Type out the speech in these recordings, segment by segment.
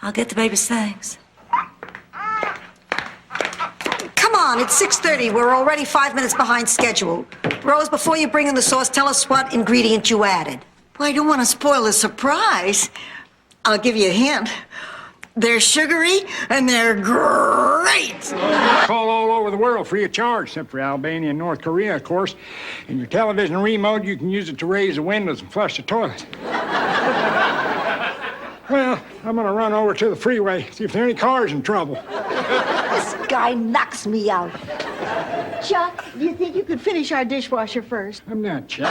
I'll get the baby's things. Come on, it's 6:30. We're already 5 minutes behind schedule. Rose, before you bring in the sauce, tell us what ingredient you added. Well, I don't want to spoil the surprise. I'll give you a hint. They're sugary and they're great. Call all over the world free of charge, except for Albania and North Korea, of course. And your television remote, you can use it to raise the windows and flush the toilet. Well, I'm gonna run over to the freeway, see if there are any cars in trouble. This guy knocks me out. Chuck, do you think you could finish our dishwasher first? I'm not, Chuck.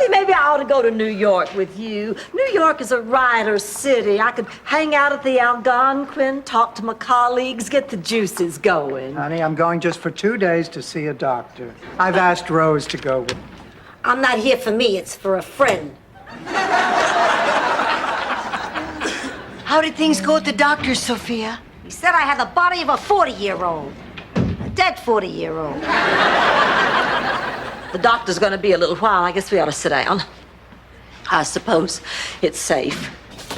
Maybe I ought to go to New York with you. New York is a writer's city. I could hang out at the Algonquin, talk to my colleagues, get the juices going. Honey, I'm going just for 2 days to see a doctor. I've asked Rose to go with me. I'm not here for me, it's for a friend. How did things go at the doctor's, Sophia? He said I had the body of a 40-year-old. A dead 40-year-old. The doctor's gonna be a little while. I guess we ought to sit down. I suppose it's safe.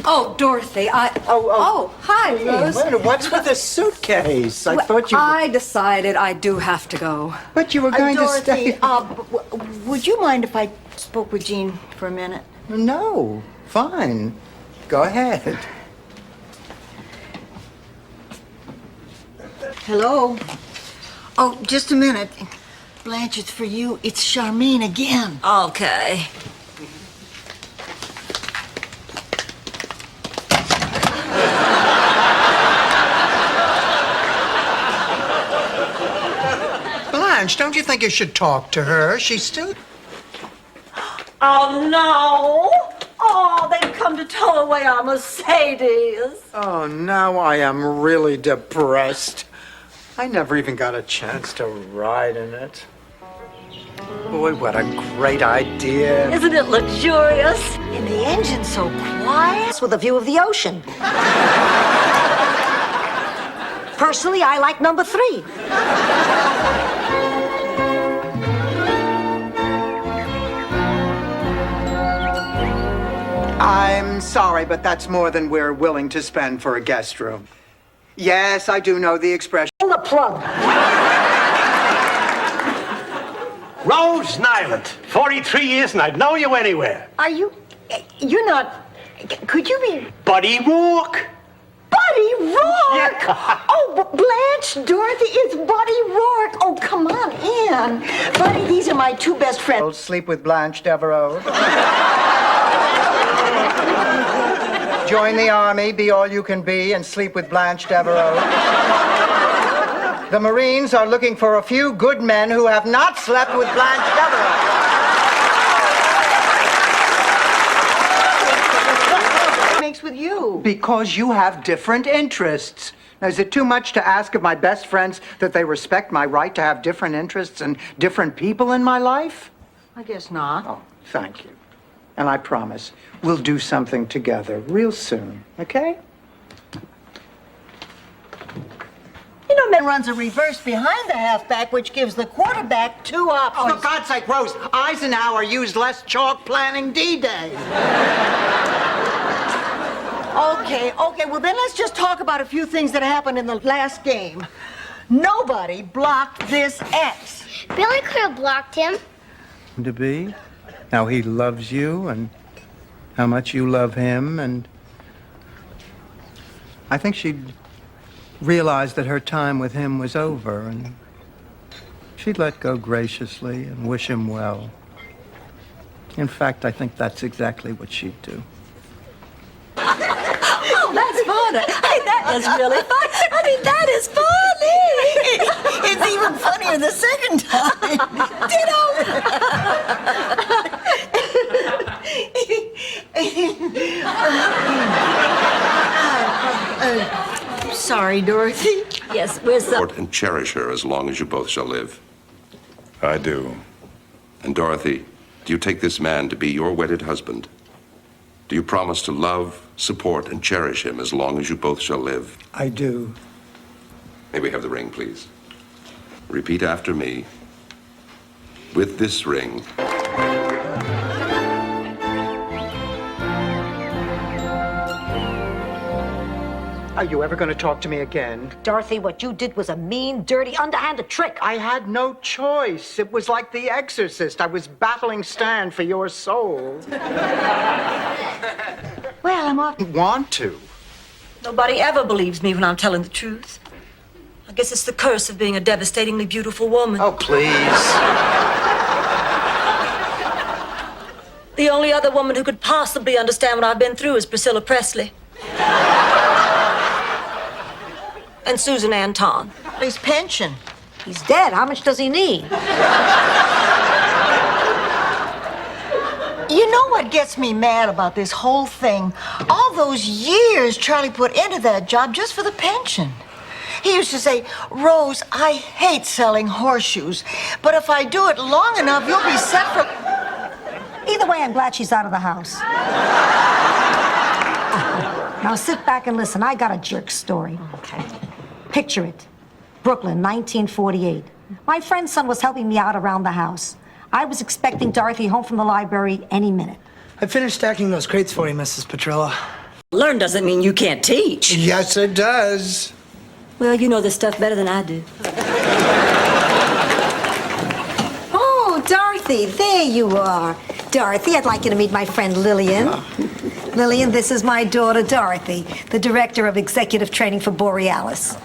Oh, Dorothy, Oh, hi, Rose. Wait a minute, what's with this suitcase? I thought you... I decided I do have to go. But you were going to Dorothy, stay... would you mind if I spoke with Jean for a minute? No, fine. Go ahead. Hello? Oh, just a minute. Blanche, it's for you. It's Charmaine again. Okay. Blanche, don't you think you should talk to her? She's still... Oh, no. Oh, they've come to tow away our Mercedes. Oh, now I am really depressed. I never even got a chance to ride in it. Boy, what a great idea. Isn't it luxurious? And the engine's so quiet with a view of the ocean. Personally, I like number 3. I'm sorry, but that's more than we're willing to spend for a guest room. Yes, I do know the expression. Pull the plug. Rose Nyland, 43 years and I'd know you anywhere. Are you... You're not... Could you be... Buddy Rourke. Buddy Rourke? Yeah. Oh, Blanche, Dorothy, it's Buddy Rourke. Oh, come on in. Buddy, these are my 2 best friends. Sleep with Blanche Devereaux. Join the army, be all you can be, and sleep with Blanche Devereaux. The Marines are looking for a few good men who have not slept with Blanche Devereaux. What makes with you? Because you have different interests. Now, is it too much to ask of my best friends that they respect my right to have different interests and different people in my life? I guess not. Oh, thank you. And I promise we'll do something together real soon, okay? You know, man runs a reverse behind the halfback, which gives the quarterback 2 options. For God's sake, Rose, Eisenhower used less chalk planning D-Day. Okay, well then let's just talk about a few things that happened in the last game. Nobody blocked this X. Billy could have blocked him. To be? How he loves you and how much you love him, and I think she'd realized that her time with him was over, and she'd let go graciously and wish him well. In fact, I think that's exactly what she'd do. Oh, that's funny. Hey, that is really funny. I mean, that is funny. It's even funnier the second time. Sorry, Dorothy. Yes, where's the... Support and cherish her as long as you both shall live. I do. And Dorothy, do you take this man to be your wedded husband? Do you promise to love, support, and cherish him as long as you both shall live? I do. May we have the ring, please? Repeat after me. With this ring, Are you ever going to talk to me again? Dorothy, what you did was a mean, dirty, underhanded trick. I had no choice. It was like The Exorcist. I was battling Stan for your soul. Well, I'm off. Want to? Nobody ever believes me when I'm telling the truth. I guess it's the curse of being a devastatingly beautiful woman. Oh, please. The only other woman who could possibly understand what I've been through is Priscilla Presley. And Susan Anton. His pension. He's dead. How much does he need? You know what gets me mad about this whole thing? All those years Charlie put into that job just for the pension. He used to say, Rose, I hate selling horseshoes, but if I do it long enough, you'll be set for... Either way, I'm glad she's out of the house. Now sit back and listen. I got a jerk story. Okay. Picture it. Brooklyn, 1948. My friend's son was helping me out around the house. I was expecting Dorothy home from the library any minute. I finished stacking those crates for you, Mrs. Petrella. Learn doesn't mean you can't teach. Yes, it does. Well, you know this stuff better than I do. Oh, Dorothy, there you are. Dorothy, I'd like you to meet my friend Lillian. Lillian, this is my daughter, Dorothy, the director of executive training for Borealis.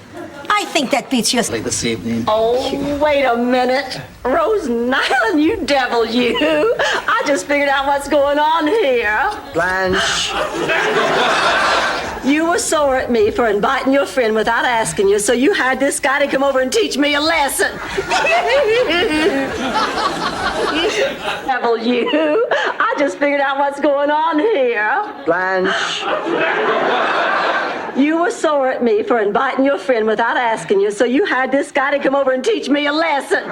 I think that beats your... This evening. Oh, wait a minute. Rose Nyland, you devil, you. I just figured out what's going on here. Blanche. You were sore at me for inviting your friend without asking you, so you hired this guy to come over and teach me a lesson. Devil, you. I just figured out what's going on here. Blanche. You were sore at me for inviting your friend without asking you, so you hired this guy to come over and teach me a lesson.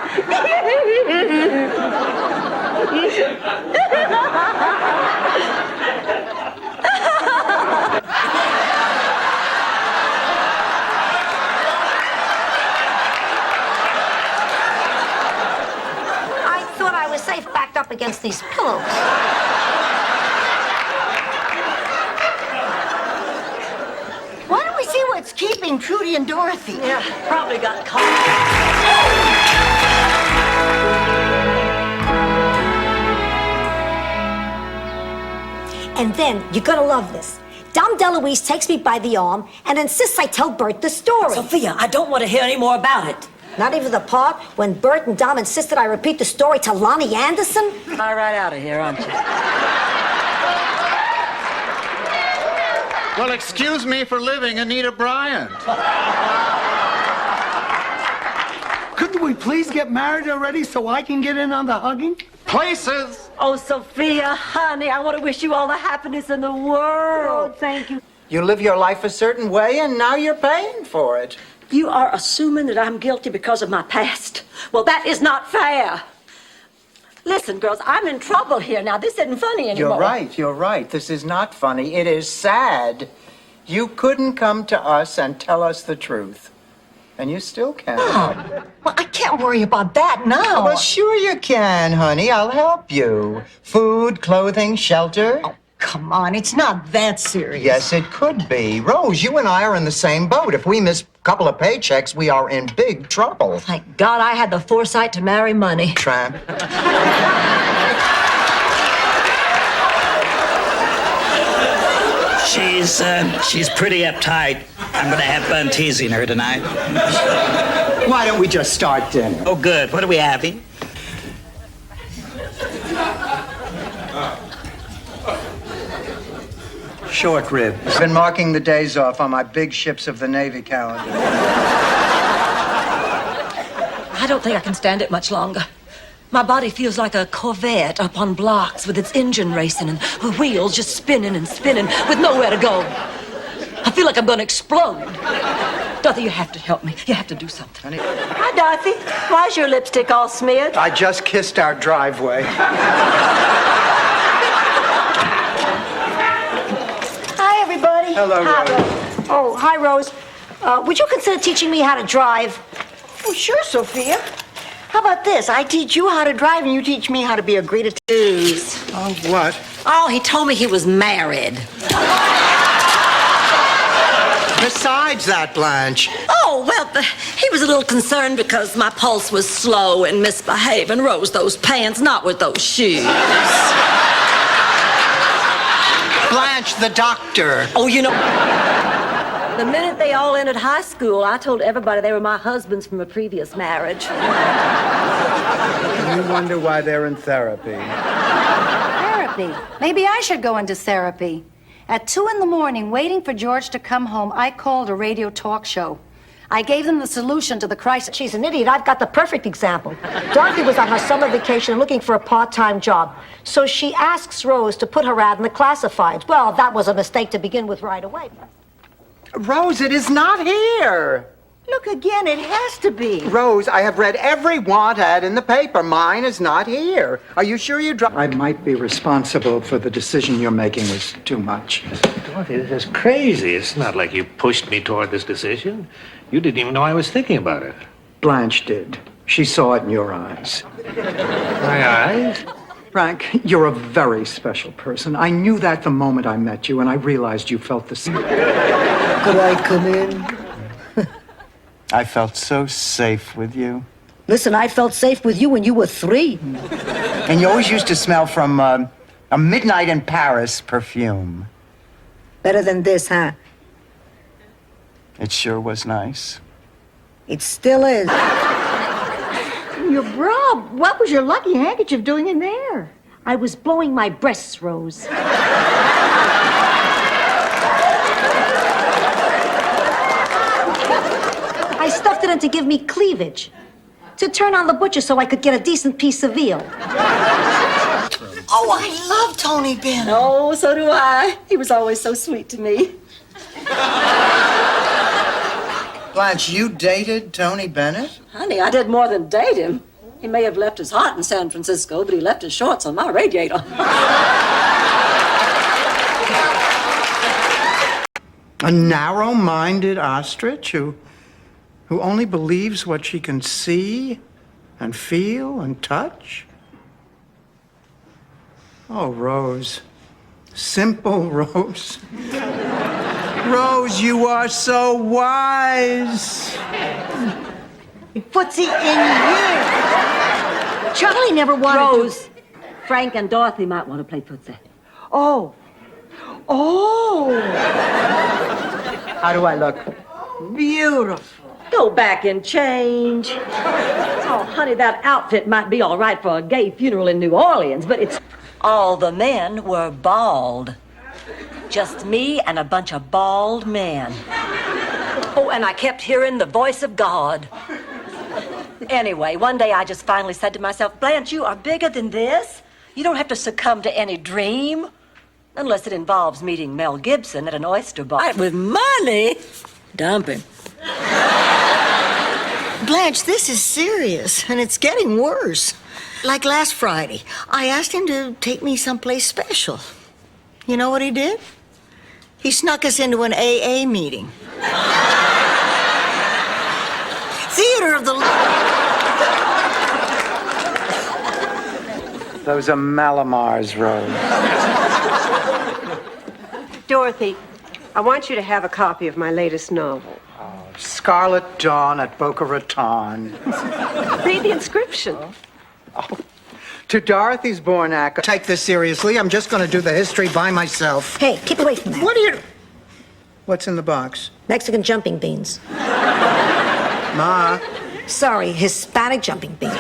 I thought I was safe backed up against these pillows. Why don't we see what's keeping Trudy and Dorothy? Yeah, probably got caught. And then, you're gonna love this. Dom DeLuise takes me by the arm and insists I tell Bert the story. Sophia, I don't want to hear any more about it. Not even the part when Bert and Dom insisted I repeat the story to Lonnie Anderson? All right out of here, aren't you? Well, excuse me for living Anita Bryant. Couldn't we please get married already so I can get in on the hugging? Places. Oh, Sophia, honey, I want to wish you all the happiness in the world. Oh, thank you. You live your life a certain way, and now you're paying for it. You are assuming that I'm guilty because of my past. Well, that is not fair. Listen, girls, I'm in trouble here now. This isn't funny anymore. You're right. This is not funny. It is sad. You couldn't come to us and tell us the truth. And you still can. Oh, well, I can't worry about that now. Well, sure you can, honey. I'll help you. Food, clothing, shelter. Oh, come on, it's not that serious. Yes, it could be. Rose, you and I are in the same boat. If we miss a couple of paychecks, we are in big trouble. Thank God I had the foresight to marry money. Tramp. She's pretty uptight. I'm gonna have fun teasing her tonight. Why don't we just start dinner? Oh, good. What are we having? Short rib. I've been marking the days off on my big ships of the Navy calendar. I don't think I can stand it much longer. My body feels like a Corvette up on blocks with its engine racing and the wheels just spinning and spinning with nowhere to go. I feel like I'm going to explode. Dorothy, you have to help me. You have to do something. Hi, Dorothy. Why's your lipstick all smeared? I just kissed our driveway. Hi, everybody. Hello, Hi, Rose. Oh, hi, Rose. Would you consider teaching me how to drive? Oh, sure, Sophia. How about this? I teach you how to drive and you teach me how to be a great attendant. Oh, what? Oh, he told me he was married. Besides that, Blanche. Oh, well, he was a little concerned because my pulse was slow and misbehaving. Rose, those pants, not with those shoes. Blanche, the doctor. Oh, you know, the minute they all entered high school, I told everybody they were my husbands from a previous marriage. You wonder why they're in therapy. Therapy. Maybe I should go into therapy. At 2 a.m, waiting for George to come home, I called a radio talk show. I gave them the solution to the crisis. She's an idiot. I've got the perfect example. Dorothy was on her summer vacation looking for a part-time job. So she asks Rose to put her ad in the classifieds. Well, that was a mistake to begin with right away. Rose, it is not here. Look again, it has to be. Rose, I have read every want ad in the paper. Mine is not here. Are you sure you I might be responsible for the decision you're making was too much. Dorothy, this is crazy. It's not like you pushed me toward this decision. You didn't even know I was thinking about it. Blanche did. She saw it in your eyes. My eyes? Frank, you're a very special person. I knew that the moment I met you, and I realized you felt the same. Could I come in? I felt so safe with you. Listen, I felt safe with you when you were 3. And you always used to smell from a Midnight in Paris perfume. Better than this, huh? It sure was nice. It still is. Your bra, what was your lucky handkerchief doing in there? I was blowing my breasts, Rose. I stuffed it in to give me cleavage. To turn on the butcher so I could get a decent piece of veal. Oh, I love Tony Bennett. Oh, so do I. He was always so sweet to me. Blanche, you dated Tony Bennett? Honey, I did more than date him. He may have left his heart in San Francisco, but he left his shorts on my radiator. A narrow-minded ostrich who only believes what she can see and feel and touch? Oh, Rose. Simple Rose. Rose, you are so wise. Footsie in you. Charlie never wanted Rose, Frank and Dorothy might want to play footsie. Oh. Oh. How do I look? Beautiful. Go back and change. Oh, honey, that outfit might be all right for a gay funeral in New Orleans, but it's... All the men were bald. Just me and a bunch of bald men. Oh, and I kept hearing the voice of God. Anyway, one day I just finally said to myself, Blanche, you are bigger than this. You don't have to succumb to any dream. Unless it involves meeting Mel Gibson at an oyster bar. With money? Dump him. Blanche, this is serious, and it's getting worse. Like last Friday, I asked him to take me someplace special. You know what he did? He snuck us into an AA meeting. Theater of the... Those are Malamars, Rose. Dorothy, I want you to have a copy of my latest novel. Scarlet Dawn at Boca Raton. Read the inscription. Oh. To Dorothy's Bornak. Take this seriously. I'm just going to do the history by myself. Hey, keep away from that. What are you... What's in the box? Mexican jumping beans. Ma. Sorry, Hispanic jumping beans.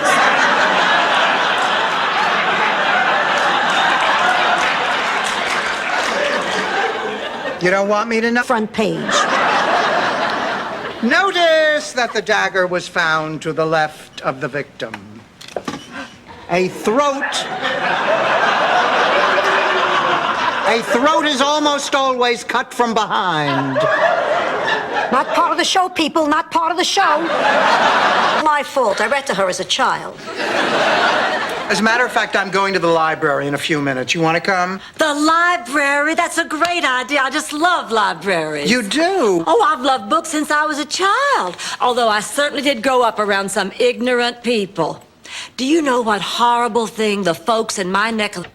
You don't want me to know? Front page. Notice that the dagger was found to the left of the victim. A throat. A throat is almost always cut from behind. Not part of the show, people. Not part of the show. My fault. I read to her as a child. As a matter of fact, I'm going to the library in a few minutes. You want to come? The library? That's a great idea. I just love libraries. You do? Oh, I've loved books since I was a child. Although I certainly did grow up around some ignorant people. Do you know what horrible thing the folks in my neck of...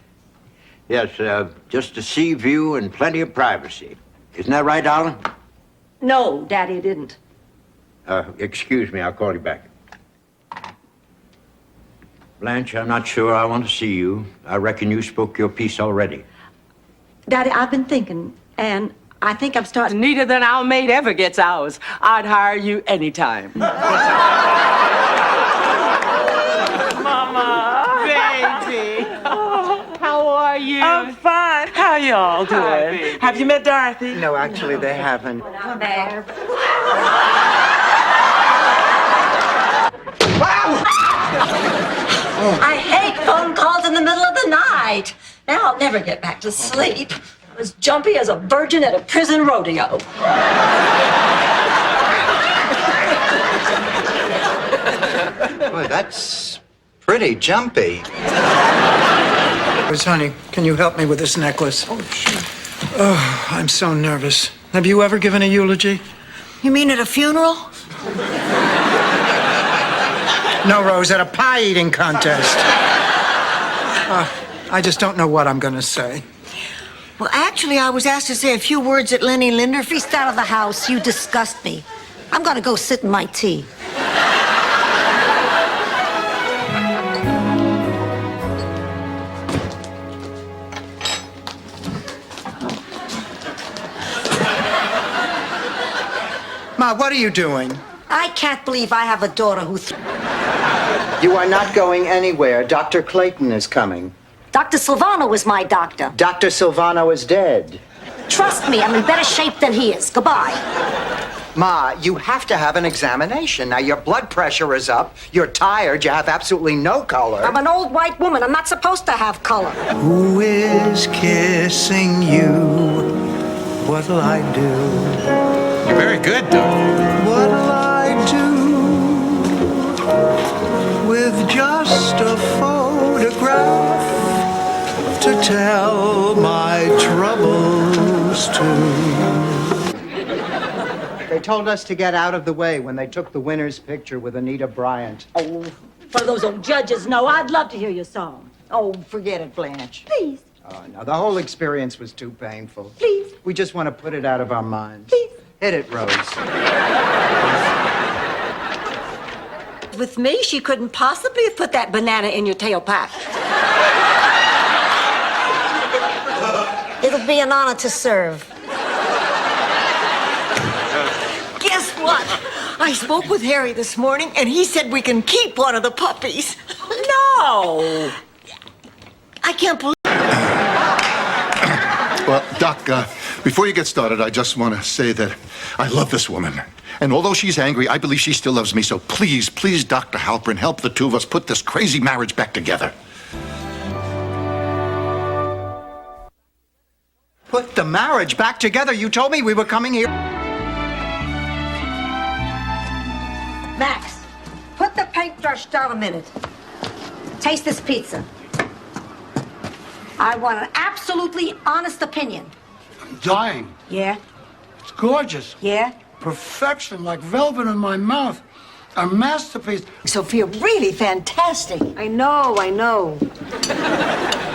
Yes, just a sea view and plenty of privacy. Isn't that right, darling? No, Daddy, it didn't. Excuse me, I'll call you back. Blanche, I'm not sure I want to see you. I reckon you spoke your piece already. Daddy, I've been thinking, and I think I'm starting... Neater than our maid ever gets ours. I'd hire you anytime. Mama, baby. How are you? I'm fine. How y'all doing? Have you met Dorothy? No, actually, they haven't. I hate phone calls in the middle of the night. Now I'll never get back to sleep. I'm as jumpy as a virgin at a prison rodeo. Boy, that's pretty jumpy. Honey, can you help me with this necklace? Oh, sure. Oh, I'm so nervous. Have you ever given a eulogy? You mean at a funeral? No, Rose, at a pie-eating contest. I just don't know what I'm going to say. Well, actually, I was asked to say a few words at Lenny Linder. Feast out of the house. You disgust me. I'm gonna go sit in my tea. Ma, what are you doing? I can't believe I have a daughter who... You are not going anywhere. Dr. Clayton is coming. Dr. Silvano was my doctor. Dr. Silvano is dead. Trust me, I'm in better shape than he is. Goodbye. Ma, you have to have an examination. Now, your blood pressure is up. You're tired. You have absolutely no color. I'm an old white woman. I'm not supposed to have color. Who is kissing you? What'll I do? You're very good, Dorothy. What'll I do with just a photograph to tell my troubles to? They told us to get out of the way when they took the winner's picture with Anita Bryant. Oh, for those old judges, no, I'd love to hear your song. Oh, forget it, Blanche. Please. Oh, no, the whole experience was too painful. Please. We just want to put it out of our minds. Please. Hit it, Rose. With me, she couldn't possibly have put that banana in your tailpipe. It'll be an honor to serve. Guess what? I spoke with Harry this morning, and he said we can keep one of the puppies. No! I can't believe... Well, Doc, before you get started, I just want to say that I love this woman. And although she's angry, I believe she still loves me. So please, please, Dr. Halpern, help the two of us put this crazy marriage back together. Put the marriage back together? You told me we were coming here. Max, put the paintbrush down a minute. Taste this pizza. I want an absolutely honest opinion. I'm dying. Yeah? It's gorgeous. Yeah? Perfection, like velvet in my mouth. A masterpiece. Sophia, really fantastic. I know.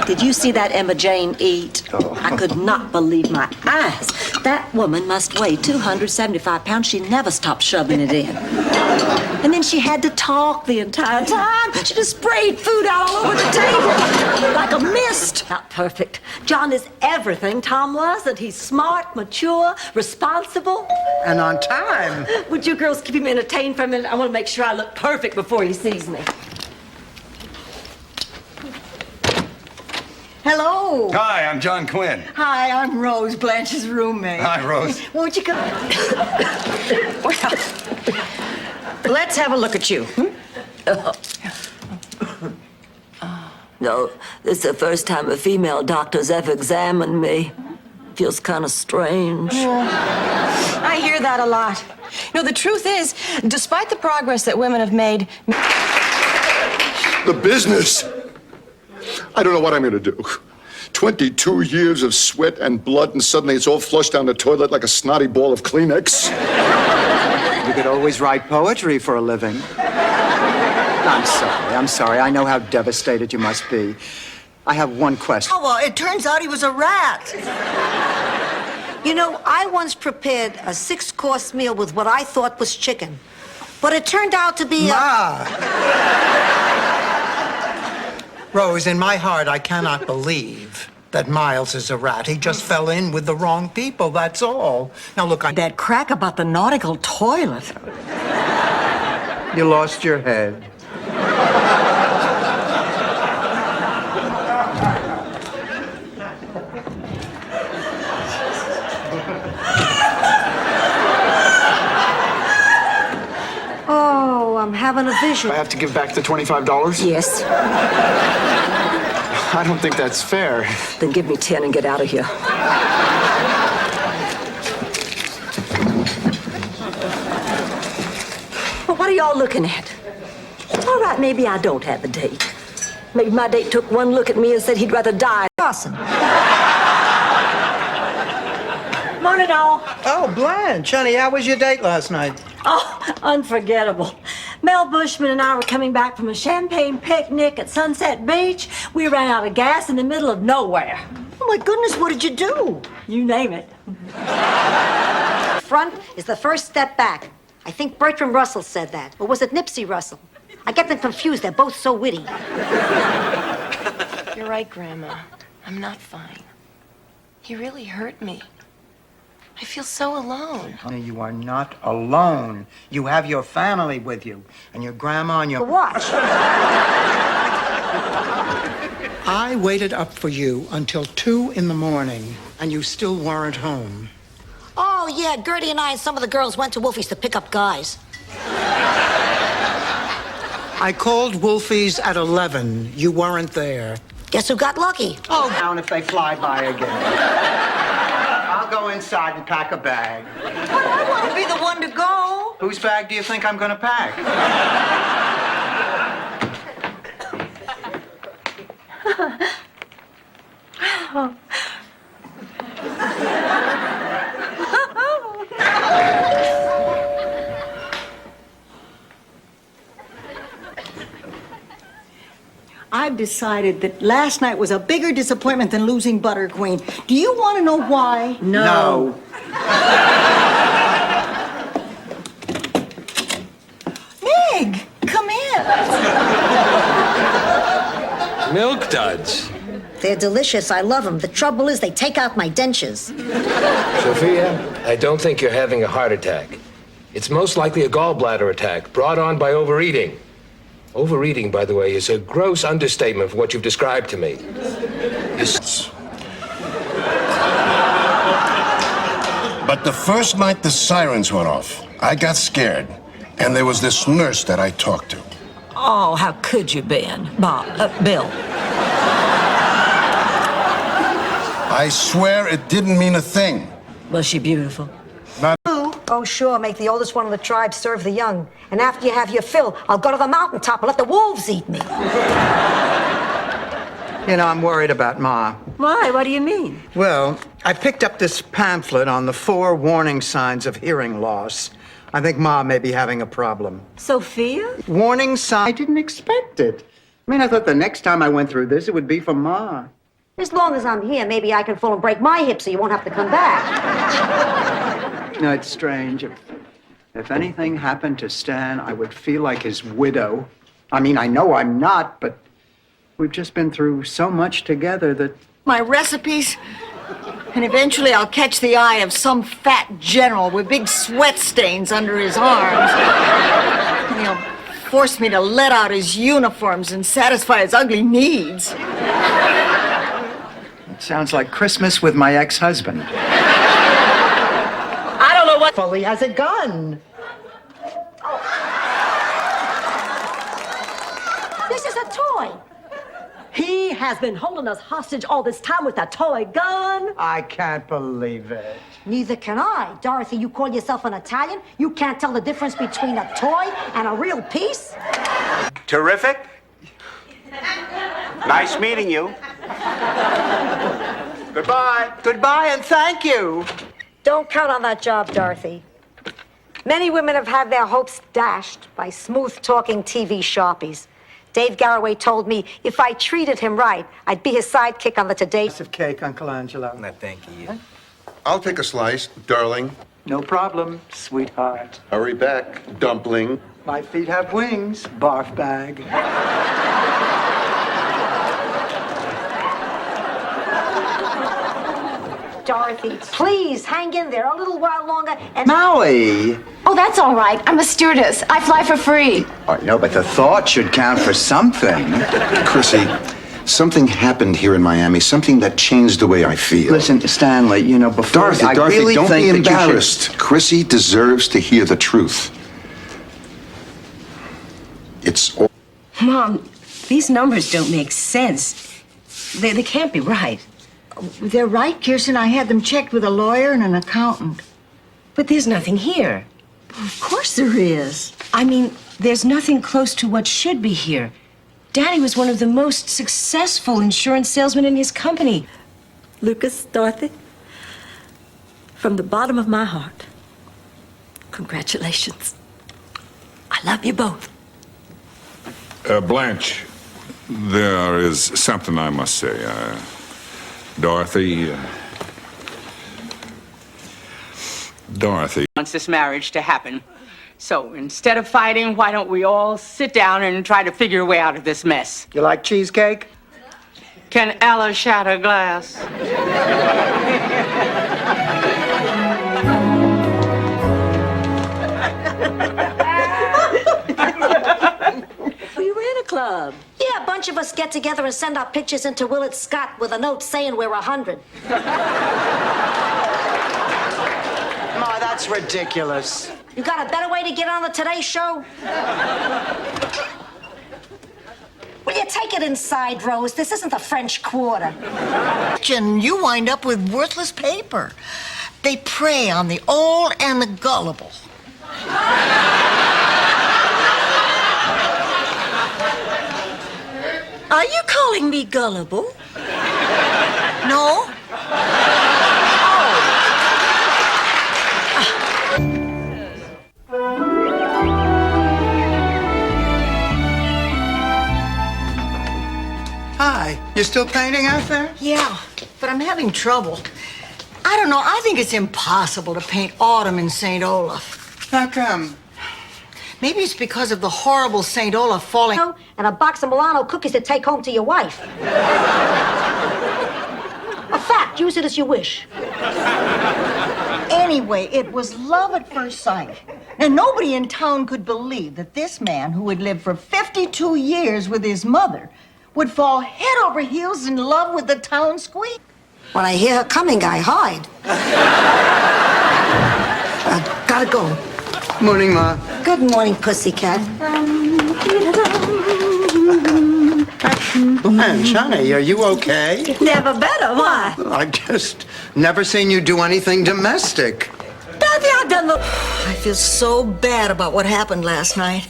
Did you see that Emma Jane eat? Oh. I could not believe my eyes. That woman must weigh 275 pounds. She never stopped shoving it in. And then she had to talk the entire time. She just sprayed food out all over the table like a mist. Not perfect. John is everything Tom wasn't. He's smart, mature, responsible. And on time. Would you girls keep him entertained for a minute? I want to make sure I look perfect before he sees me. Hello. Hi, I'm John Quinn. Hi, I'm Rose, Blanche's roommate. Hi, Rose. Won't you come? Well, let's have a look at you. No, this is the first time a female doctor's ever examined me. Feels kind of strange. I hear that a lot. You know, the truth is, despite the progress that women have made... The business. I don't know what I'm going to do. 22 years of sweat and blood, and suddenly it's all flushed down the toilet like a snotty ball of Kleenex. You could always write poetry for a living. I'm sorry. I know how devastated you must be. I have one question. Oh, well, it turns out he was a rat. You know, I once prepared a 6-course meal with what I thought was chicken. But it turned out to be Ma! Rose, in my heart, I cannot believe that Miles is a rat. He just fell in with the wrong people, that's all. Now, look, That crack about the nautical toilet. You lost your head. Oh, I'm having a vision. I have to give back the $25? Yes. I don't think that's fair. Then give me 10 and get out of here. Well, what are y'all looking at? All right, maybe I don't have a date. Maybe my date took one look at me and said he'd rather die. Awesome. Morning, all. Oh, Blanche, honey, how was your date last night? Oh, unforgettable. Mel Bushman and I were coming back from a champagne picnic at Sunset Beach. We ran out of gas in the middle of nowhere. Oh, my goodness, what did you do? You name it. Front is the first step back. I think Bertrand Russell said that. Or was it Nipsey Russell? I get them confused. They're both so witty. You're right, Grandma. I'm not fine. He really hurt me. I feel so alone. Honey, you are not alone. You have your family with you, and your grandma and your... Watch. I waited up for you until 2 in the morning, and you still weren't home. Oh, yeah, Gertie and I and some of the girls went to Wolfie's to pick up guys. I called Wolfie's at 11. You weren't there. Guess who got lucky? Oh, down if they fly by again. I'll go inside and pack a bag. I want to be the one to go. Whose bag do you think I'm going to pack? I've decided that last night was a bigger disappointment than losing Butter Queen. Do you want to know why? No. Meg, come in. Milk duds. They're delicious. I love them. The trouble is they take out my dentures. Sophia, I don't think you're having a heart attack. It's most likely a gallbladder attack brought on by overeating. Overeating, by the way, is a gross understatement for what you've described to me. But the first night the sirens went off, I got scared. And there was this nurse that I talked to. Oh, how could you, Ben? Bill. I swear it didn't mean a thing. Was she beautiful? Not. Oh, sure, make the oldest one of the tribe serve the young. And after you have your fill, I'll go to the mountaintop and let the wolves eat me. You know, I'm worried about Ma. Why? What do you mean? Well, I picked up this pamphlet on the 4 warning signs of hearing loss. I think Ma may be having a problem. Sophia? Warning sign? I didn't expect it. I mean, I thought the next time I went through this, it would be for Ma. As long as I'm here, maybe I can fall and break my hip so you won't have to come back. No, it's strange. If anything happened to Stan, I would feel like his widow. I mean, I know I'm not, but we've just been through so much together that... My recipes, and eventually I'll catch the eye of some fat general with big sweat stains under his arms. And he'll force me to let out his uniforms and satisfy his ugly needs. It sounds like Christmas with my ex-husband. I don't know what... Fully has a gun. This is a toy. He has been holding us hostage all this time with a toy gun. I can't believe it. Neither can I. Dorothy, you call yourself an Italian? You can't tell the difference between a toy and a real piece? Terrific. Nice meeting you. Goodbye. Goodbye and thank you. Don't count on that job, Dorothy. Many women have had their hopes dashed by smooth-talking TV sharpies. Dave Garroway told me if I treated him right, I'd be his sidekick on the Today. Of cake, Uncle Angelo. No, thank you. I'll take a slice, darling. No problem, sweetheart. Hurry back, dumpling. My feet have wings, barf bag. Dorothy, please hang in there a little while longer and... Maui! Oh, that's all right. I'm a stewardess. I fly for free. No, but the thought should count for something. Chrissy, something happened here in Miami, something that changed the way I feel. Listen, Stanley, you know, before... Dorothy, I Dorothy, really don't think be that you should- embarrassed. Chrissy deserves to hear the truth. It's all... Mom, these numbers don't make sense. They can't be right. They're right, Kirsten. I had them checked with a lawyer and an accountant. But there's nothing here. Of course there is. I mean, there's nothing close to what should be here. Daddy was one of the most successful insurance salesmen in his company. Lucas, Dorothy, from the bottom of my heart, congratulations. I love you both. Blanche, there is something I must say. Dorothy wants this marriage to happen. So instead of fighting, why don't we all sit down and try to figure a way out of this mess? You like cheesecake? Can Ella shatter glass? We ran a club. Yeah, a bunch of us get together and send our pictures into Willard Scott with a note saying we're 100. Ma, that's ridiculous. You got a better way to get on the Today Show? Will you take it inside, Rose? This isn't the French Quarter. And you wind up with worthless paper. They prey on the old and the gullible. Are you calling me gullible? No? Hi, you still painting out there? Yeah, but I'm having trouble. I don't know. I think it's impossible to paint autumn in St. Olaf. How come? Maybe it's because of the horrible St. Olaf falling. And a box of Milano cookies to take home to your wife. A fact, use it as you wish. Anyway, it was love at first sight. And nobody in town could believe that this man, who had lived for 52 years with his mother, would fall head over heels in love with the town squeak. When I hear her coming, I hide. Gotta go. Morning, Ma. Good morning, pussycat. Blanche, honey, are you okay? Never better. Why? I've just never seen you do anything domestic. Dorothy, I've done the... I feel so bad about what happened last night.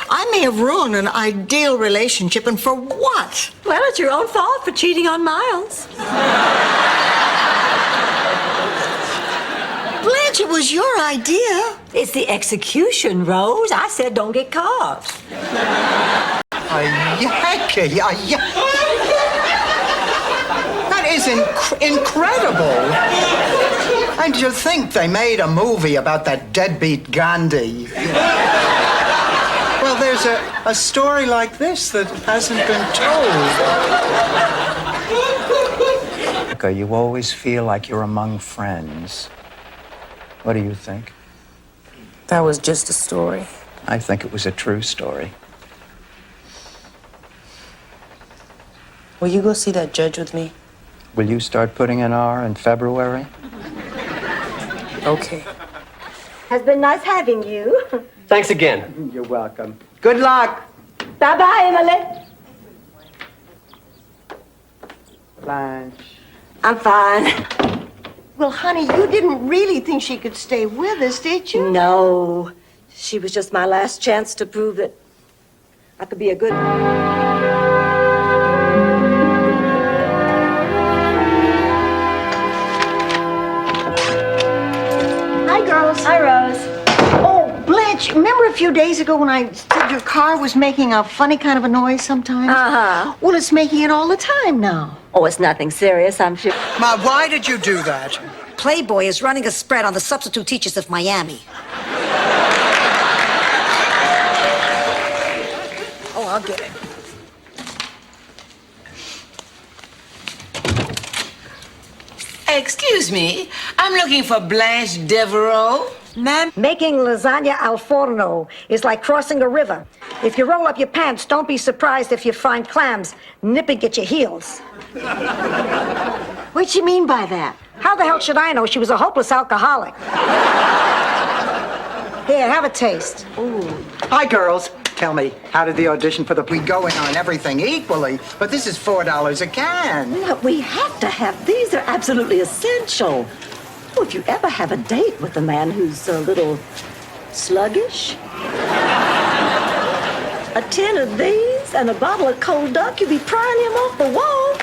I may have ruined an ideal relationship, and for what? Well, it's your own fault for cheating on Miles. Blanche, it was your idea. It's the execution, Rose. I said don't get caught. That is incredible. And to think they made a movie about that deadbeat Gandhi. Well, there's a story like this that hasn't been told. You always feel like you're among friends. What do you think? That was just a story. I think it was a true story. Will you go see that judge with me? Will you start putting an R in February? Okay. Has been nice having you. Thanks again. You're welcome. Good luck. Bye-bye, Emily. Blanche. I'm fine. Well, honey, you didn't really think she could stay with us, did you? No. She was just my last chance to prove that I could be a good... Hi, girls. Hi, Rose. Oh, a few days ago when I said your car was making a funny kind of a noise sometimes? Uh-huh. Well, it's making it all the time now. Oh, it's nothing serious, I'm sure. Ma, why did you do that? Playboy is running a spread on the substitute teachers of Miami. Oh, I'll get it. Excuse me, I'm looking for Blanche Devereaux. Ma'am, making lasagna al forno is like crossing a river. If you roll up your pants, don't be surprised if you find clams nipping at your heels. What'd you mean by that? How the hell should I know? She was a hopeless alcoholic. Here, have a taste. Ooh. Hi, girls. Tell me, how did the audition for the... We go in on everything equally, but this is $4 a can. No, we have to have these. They're absolutely essential. Oh, if you ever have a date with a man who's a little sluggish, a tin of these and a bottle of cold duck, you'd be prying him off the wall.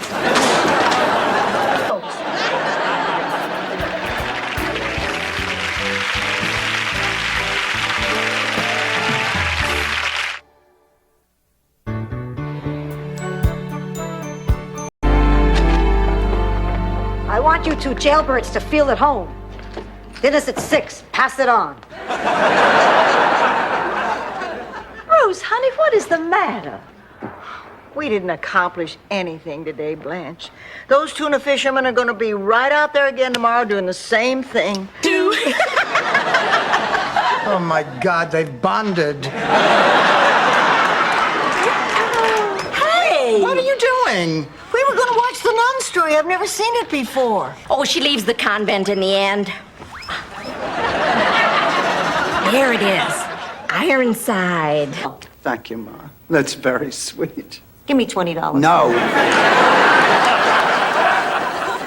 I want you two jailbirds to feel at home. Dinner's at 6. Pass it on. Rose, honey, what is the matter? We didn't accomplish anything today, Blanche. Those tuna fishermen are going to be right out there again tomorrow doing the same thing. Oh, my God, they've bonded. Hey! What are you doing? We were going to watch the Nun story. I've never seen it before. Oh, she leaves the convent in the end. Here it is. Ironside. Thank you, Ma. That's very sweet. Give me $20. No.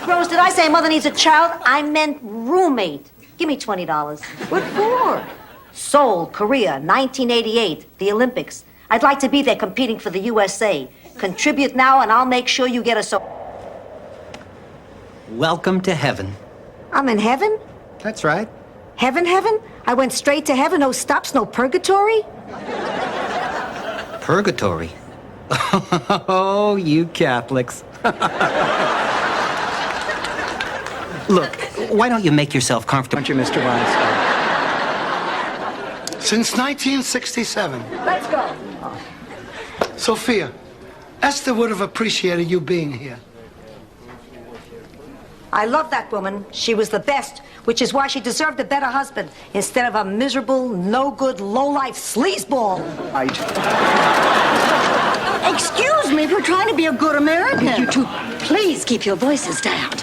Rose, did I say mother needs a child? I meant roommate. Give me $20. What for? Seoul, Korea, 1988, the Olympics. I'd like to be there competing for the USA. Contribute now, and I'll make sure you get a Welcome to heaven. I'm in heaven? That's right. Heaven, heaven? I went straight to heaven, no stops, no purgatory? Purgatory. Oh, you Catholics. Look, why don't you make yourself comfortable? Don't you, Mr. Weinstein? Since 1967. Let's go. Sophia, Esther would have appreciated you being here. I love that woman. She was the best, which is why she deserved a better husband instead of a miserable, no-good, low-life sleazeball. Right. Excuse me, we're trying to be a good American. You two, please keep your voices down.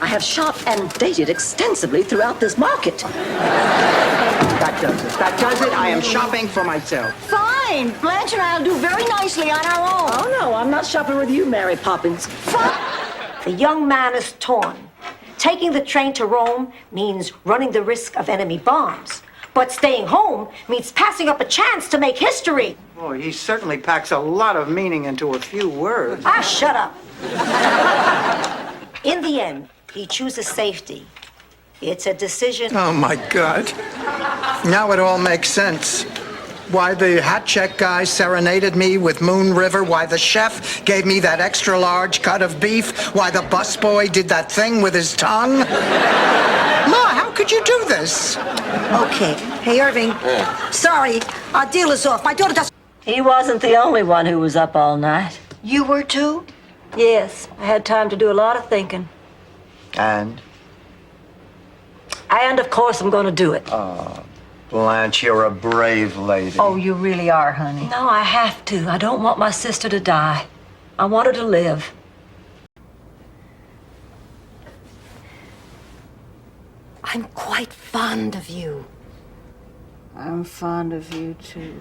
I have shopped and dated extensively throughout this market. That does it. That does it. I am shopping for myself. Fine. Blanche and I'll do very nicely on our own. Oh, no, I'm not shopping with you, Mary Poppins. The young man is torn. Taking the train to Rome means running the risk of enemy bombs. But staying home means passing up a chance to make history. Boy, he certainly packs a lot of meaning into a few words. Ah, shut up. In the end, he chooses safety. It's a decision. Oh, my God. Now it all makes sense. Why the hat check guy serenaded me with Moon River, why the chef gave me that extra large cut of beef, why the busboy did that thing with his tongue. Ma, how could you do this? Okay. Hey, Irving. Sorry, our deal is off. My daughter does... He wasn't the only one who was up all night. You were too? Yes, I had time to do a lot of thinking. And? And, of course, I'm going to do it. Oh, Blanche, you're a brave lady. Oh, you really are, honey. No, I have to. I don't want my sister to die. I want her to live. I'm quite fond of you. I'm fond of you, too.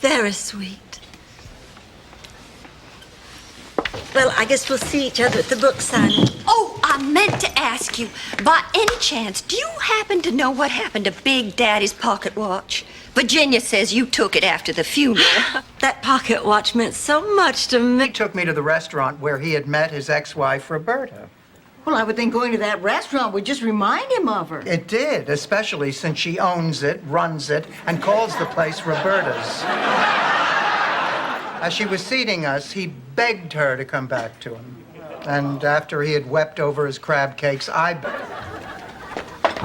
Very sweet. Well, I guess we'll see each other at the book signing. Oh, I meant to ask you, by any chance, do you happen to know what happened to Big Daddy's pocket watch? Virginia says you took it after the funeral. That pocket watch meant so much to me. He took me to the restaurant where he had met his ex-wife, Roberta. Well, I would think going to that restaurant would just remind him of her. It did, especially since she owns it, runs it, and calls the place Roberta's. As she was seating us, he begged her to come back to him. And after he had wept over his crab cakes, I begged.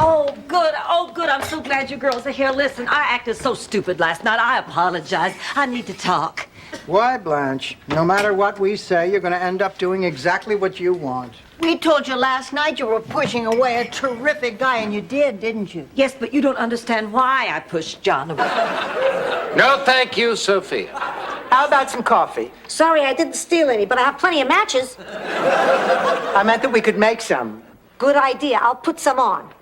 Oh, good. Oh, good. I'm so glad you girls are here. Listen, I acted so stupid last night. I apologize. I need to talk. Why, Blanche? No matter what we say, you're going to end up doing exactly what you want. We told you last night you were pushing away a terrific guy, and you did, didn't you? Yes, but you don't understand why I pushed John away. No, thank you, Sophia. How about some coffee? Sorry, I didn't steal any, but I have plenty of matches. I meant that we could make some. Good idea. I'll put some on.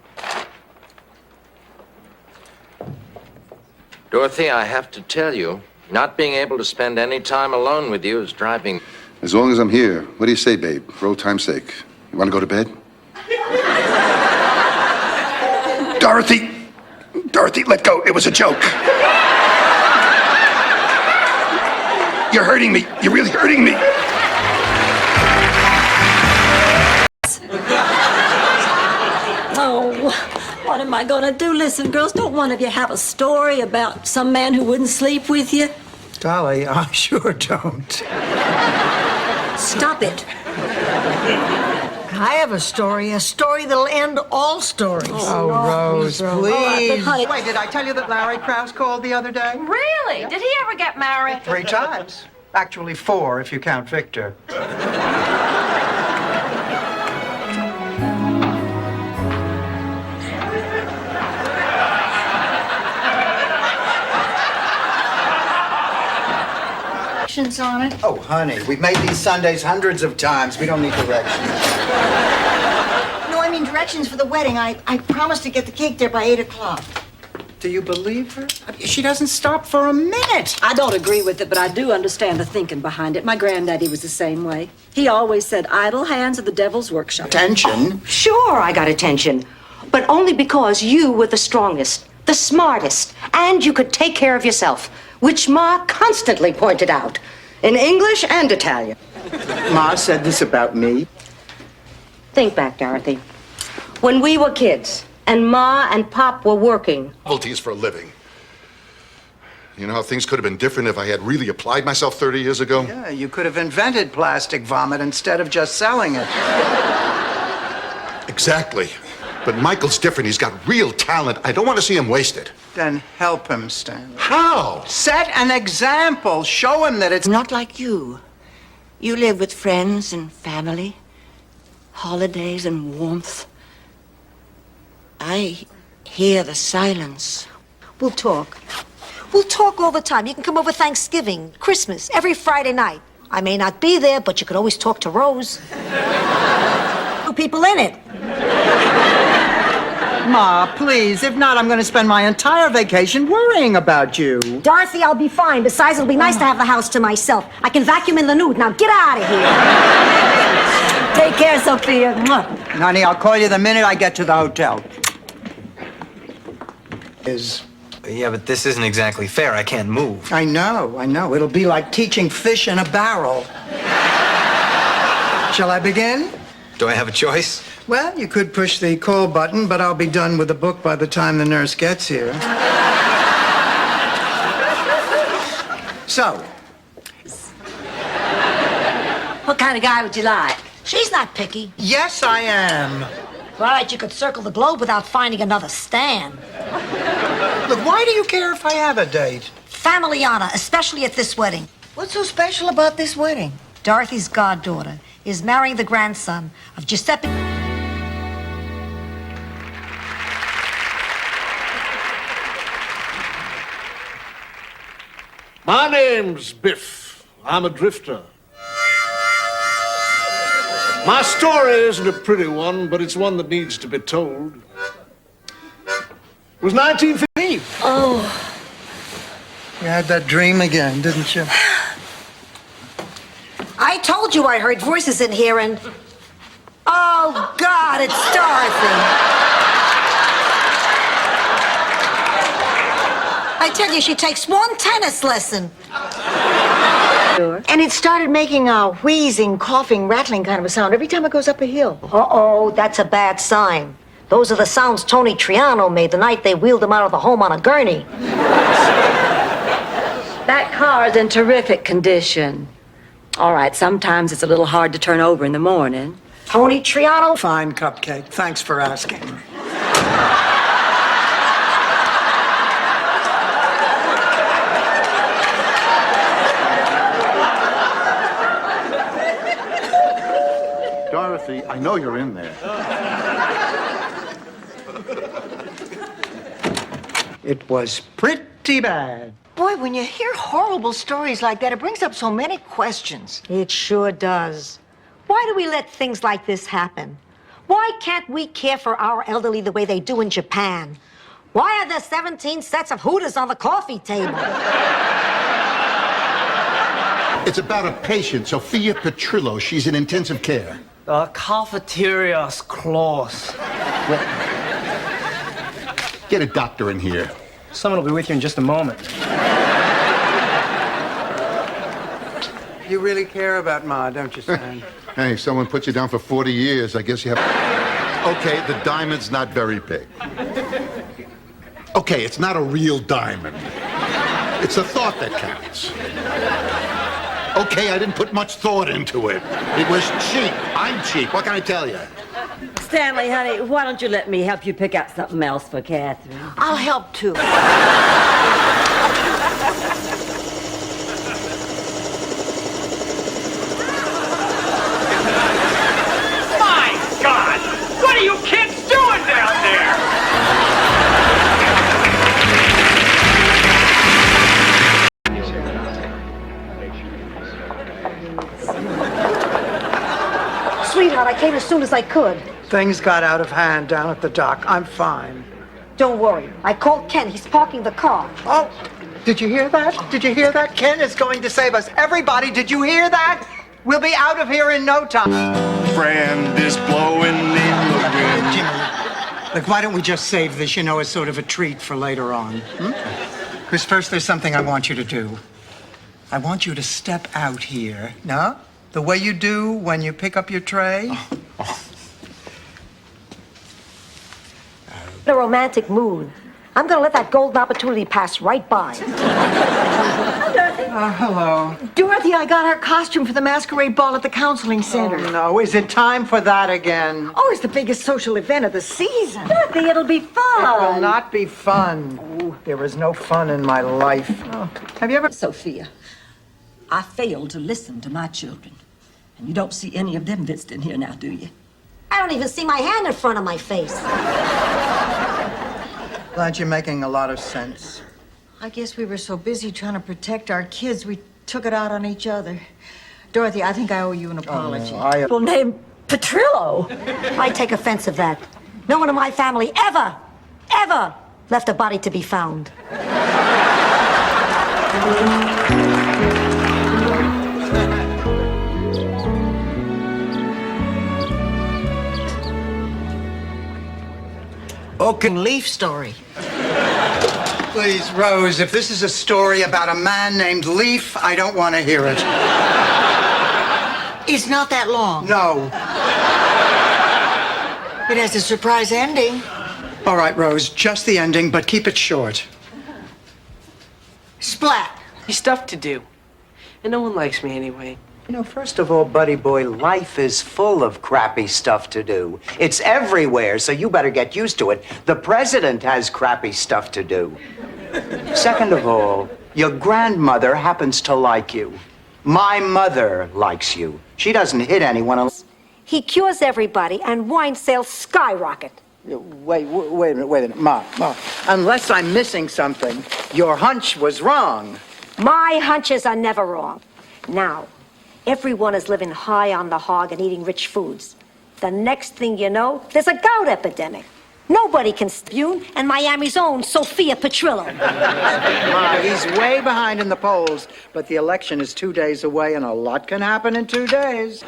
Dorothy, I have to tell you, not being able to spend any time alone with you is driving... As long as I'm here, what do you say, babe? For old time's sake. You want to go to bed? Dorothy! Dorothy, let go. It was a joke. You're hurting me. You're really hurting me. Oh, what am I gonna do? Listen, girls, don't one of you have a story about some man who wouldn't sleep with you? Golly, I sure don't. Stop it. I have a story that'll end all stories. Oh, Rose, please. honey- Wait, did I tell you that Larry Krause called the other day? Really? Did he ever get married? 3 times. Actually, 4 if you count Victor. On it. Oh, honey, we've made these Sundays hundreds of times. We don't need directions. No, I mean directions for the wedding. I promised to get the cake there by 8 o'clock. Do you believe her? She doesn't stop for a minute. I don't agree with it, but I do understand the thinking behind it. My granddaddy was the same way. He always said, idle hands are the devil's workshop. Attention. Sure, I got attention, but only because you were the strongest, the smartest, and you could take care of yourself, which Ma constantly pointed out, in English and Italian. Ma said this about me. Think back, Dorothy. When we were kids, and Ma and Pop were working. Novelties for a living. You know how things could have been different if I had really applied myself 30 years ago? Yeah, you could have invented plastic vomit instead of just selling it. Exactly. But Michael's different. He's got real talent. I don't want to see him waste it. Then help him, Stanley. How? Set an example. Show him that it's Not like you. You live with friends and family, holidays and warmth. I hear the silence. We'll talk. We'll talk all the time. You can come over Thanksgiving, Christmas, every Friday night. I may not be there, but you could always talk to Rose. 2 people in it. Ma, please. If not, I'm going to spend my entire vacation worrying about you. Dorothy, I'll be fine. Besides, it'll be nice to have the house to myself. I can vacuum in the nude. Now get out of here. Take care, Sophia. Mwah. Honey, I'll call you the minute I get to the hotel. Yeah, but this isn't exactly fair. I can't move. I know. It'll be like teaching fish in a barrel. Shall I begin? Do I have a choice? Well, you could push the call button, but I'll be done with the book by the time the nurse gets here. So. What kind of guy would you like? She's not picky. Yes, I am. Right, you could circle the globe without finding another Stan. Look, why do you care if I have a date? Family honor, especially at this wedding. What's so special about this wedding? Dorothy's goddaughter is marrying the grandson of Giuseppe. My name's Biff. I'm a drifter. My story isn't a pretty one, but it's one that needs to be told. It was 1915. Oh. You had that dream again, didn't you? I told you I heard voices in here and... Oh, God, it's Dorothy. I tell you, she takes one tennis lesson. And it started making a wheezing, coughing, rattling kind of a sound every time it goes up a hill. Uh-oh, that's a bad sign. Those are the sounds Tony Triano made the night they wheeled him out of the home on a gurney. That car is in terrific condition. All right, sometimes it's a little hard to turn over in the morning. Tony Triano? Fine, Cupcake. Thanks for asking. Dorothy, I know you're in there. It was pretty bad. Boy, when you hear horrible stories like that, it brings up so many questions. It sure does. Why do we let things like this happen? Why can't we care for our elderly the way they do in Japan? Why are there 17 sets of Hooters on the coffee table? It's about a patient, Sophia Petrillo. She's in intensive care. The cafeteria's closed. Get a doctor in here. Someone will be with you in just a moment. You really care about Ma, don't you, Stan? Hey, someone put you down for 40 years. I guess you have... Okay, the diamond's not very big. Okay, it's not a real diamond. It's the thought that counts. Okay, I didn't put much thought into it. It was cheap. I'm cheap. What can I tell you? Stanley, honey, why don't you let me help you pick out something else for Catherine? I'll help too. My God! What are you kids doing down there? Sweetheart, I came as soon as I could. Things got out of hand down at the dock. I'm fine. Don't worry. I called Ken. He's parking the car. Oh, did you hear that? Did you hear that? Ken is going to save us. Everybody, did you hear that? We'll be out of here in no time. Friend is blowing in the wind. Jimmy, look, why don't we just save this, as sort of a treat for later on? Because first there's something I want you to do. I want you to step out here, no? The way you do when you pick up your tray. In a romantic mood. I'm going to let that golden opportunity pass right by. Hello. Dorothy, I got her costume for the masquerade ball at the counseling center. Oh, no. Is it time for that again? Oh, it's the biggest social event of the season. Dorothy, it'll be fun. It will not be fun. Oh, there is no fun in my life. Oh. Have you ever... Sophia, I failed to listen to my children. And you don't see any of them visiting here now, do you? I don't even see my hand in front of my face. Glad you're making a lot of sense. I guess we were so busy trying to protect our kids, we took it out on each other. Dorothy, I think I owe you an apology. People named Petrillo. I take offense of that. No one in my family ever left a body to be found. Oaken Leaf story. Please, Rose, if this is a story about a man named Leaf, I don't want to hear it. It's not that long. No. It has a surprise ending. All right, Rose, just the ending, but keep it short. Splat. There's stuff to do. And no one likes me anyway. First of all, buddy boy, life is full of crappy stuff to do. It's everywhere, so you better get used to it. The president has crappy stuff to do. Second of all, your grandmother happens to like you. My mother likes you. She doesn't hit anyone else. He cures everybody, and wine sales skyrocket. Wait a minute. Ma. Unless I'm missing something, your hunch was wrong. My hunches are never wrong. Now, everyone is living high on the hog and eating rich foods. The next thing you know, there's a gout epidemic. Nobody can spoon, and Miami's own Sophia Petrillo. Ma, he's way behind in the polls, but the election is 2 days away, and a lot can happen in 2 days.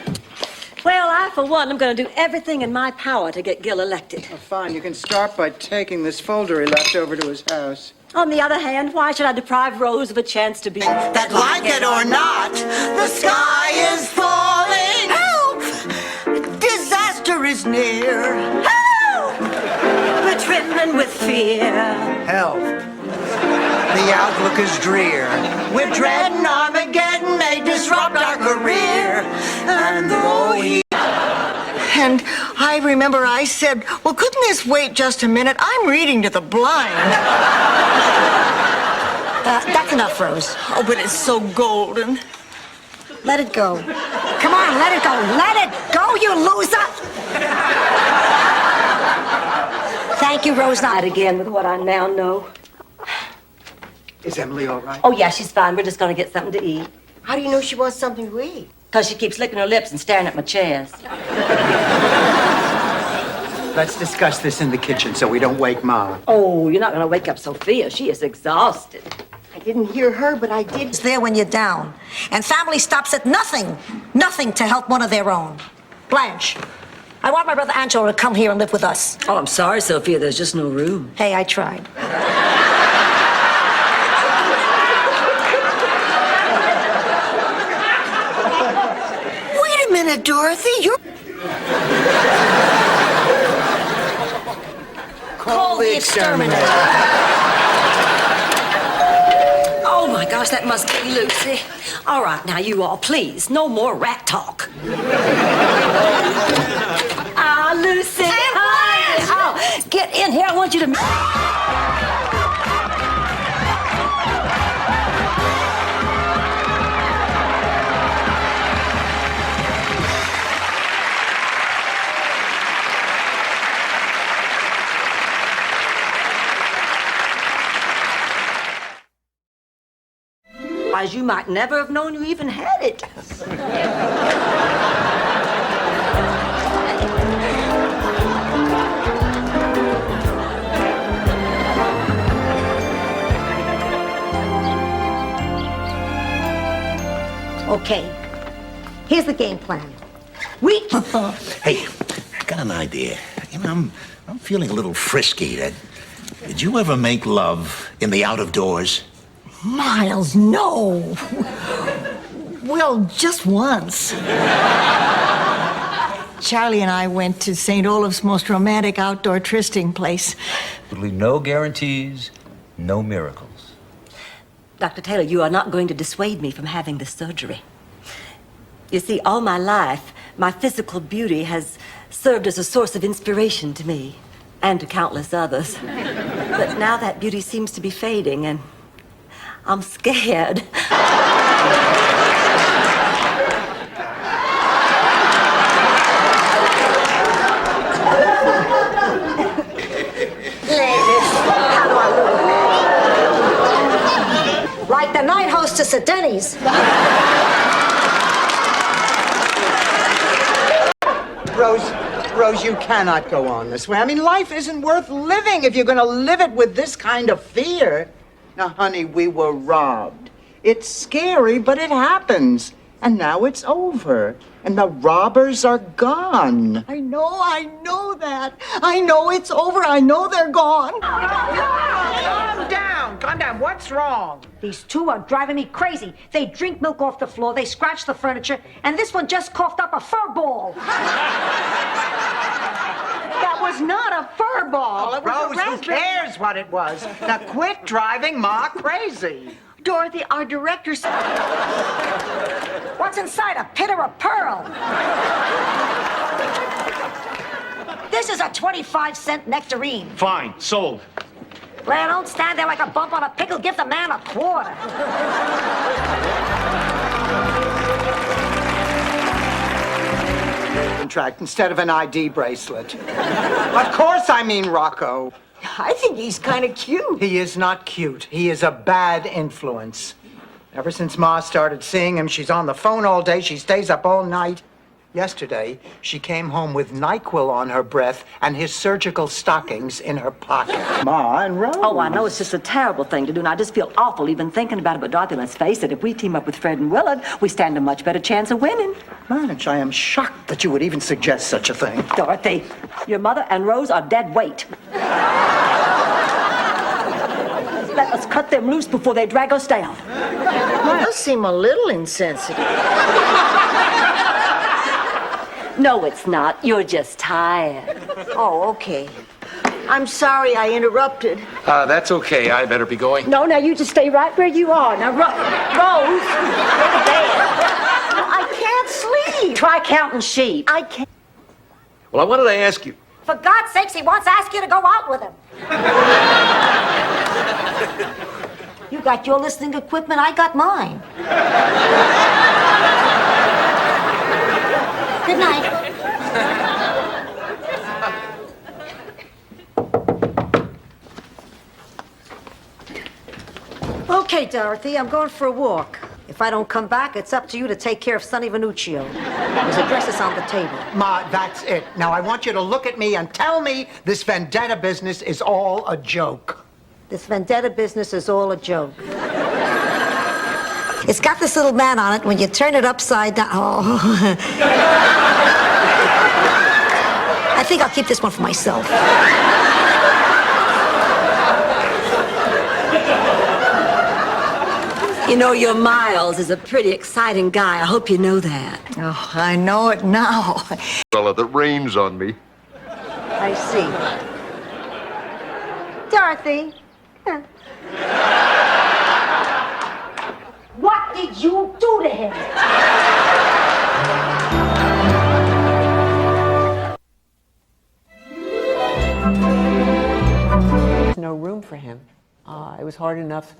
Well, I, for one, am going to do everything in my power to get Gil elected. Well, fine, you can start by taking this folder he left over to his house. On the other hand, why should I deprive Rose of a chance to be... That like it or not, the sky is falling. Help! Disaster is near. Help! We're trembling with fear. Help. The outlook is drear. We're dreading Armageddon may disrupt our career. And though he... And I remember I said, well, couldn't this wait just a minute? I'm reading to the blind. That's enough, Rose. Oh, but it's so golden. Let it go. Come on, let it go. Let it go, you loser! Thank you, Rose. Not again with what I now know. Is Emily all right? Oh, yeah, she's fine. We're just going to get something to eat. How do you know she wants something to eat? Because she keeps licking her lips and staring at my chest. Let's discuss this in the kitchen so we don't wake Ma. Oh, you're not going to wake up Sophia. She is exhausted. I didn't hear her, but I did. It's there when you're down. And family stops at nothing. Nothing to help one of their own. Blanche, I want my brother Angelo to come here and live with us. Oh, I'm sorry, Sophia. There's just no room. Hey, I tried. Wait a minute, Dorothy. You're... Call the exterminator. Oh, my gosh, that must be Lucy. All right, now, you all, please, no more rat talk. Lucy. Hi. Oh, get in here. I want you to... As you might never have known you even had it. Okay, here's the game plan. We... Hey, I got an idea. You know, I'm feeling a little frisky. Did you ever make love in the out of doors? Miles, no. Well, just once. Charlie and I went to St. Olaf's most romantic outdoor trysting place. No guarantees, no miracles. Dr. Taylor, you are not going to dissuade me from having this surgery. You see, all my life, my physical beauty has served as a source of inspiration to me and to countless others. But now that beauty seems to be fading, and I'm scared. Like the night hostess at Denny's. Rose, you cannot go on this way. I mean, life isn't worth living if you're going to live it with this kind of fear. Now, honey, we were robbed. It's scary, but it happens. And now it's over. And the robbers are gone. I know that. I know it's over. I know they're gone. Calm down. What's wrong? These two are driving me crazy. They drink milk off the floor, they scratch the furniture, and this one just coughed up a fur ball. That was not a fur ball. It was Rose, who cares what it was? Now quit driving Ma crazy. Dorothy, our director said... What's inside, a pit or a pearl? This is a 25-cent nectarine. Fine, sold. Blair, don't stand there like a bump on a pickle. Give the man a quarter. Contract instead of an ID bracelet. Of course I mean Rocco. I think he's kind of cute. He is not cute. He is a bad influence. Ever since Ma started seeing him, she's on the phone all day. She stays up all night. Yesterday, she came home with NyQuil on her breath and his surgical stockings in her pocket. Ma and Rose. Oh, I know it's just a terrible thing to do, and I just feel awful even thinking about it. But Dorothy, let's face it, if we team up with Fred and Willard, we stand a much better chance of winning. Madge, I am shocked that you would even suggest such a thing. Dorothy, your mother and Rose are dead weight. Let us cut them loose before they drag us down. Well, you seem a little insensitive. No, it's not. You're just tired. Oh, okay. I'm sorry I interrupted. That's okay. I better be going. No, now you just stay right where you are. Now, Rose, go to bed. I can't sleep. Try counting sheep. I can't. Well, I wanted to ask you. For God's sakes, he wants to ask you to go out with him. You got your listening equipment, I got mine. Good night. Okay, Dorothy, I'm going for a walk. If I don't come back, it's up to you to take care of Sonny Venuccio. His address is on the table. Ma, that's it. Now I want you to look at me and tell me this vendetta business is all a joke. This vendetta business is all a joke. It's got this little man on it. When you turn it upside down... Oh. I think I'll keep this one for myself. You know, your Miles is a pretty exciting guy. I hope you know that. Oh, I know it now. Fella that rains on me. I see. Dorothy. What did you do to him? There's no room for him. It was hard enough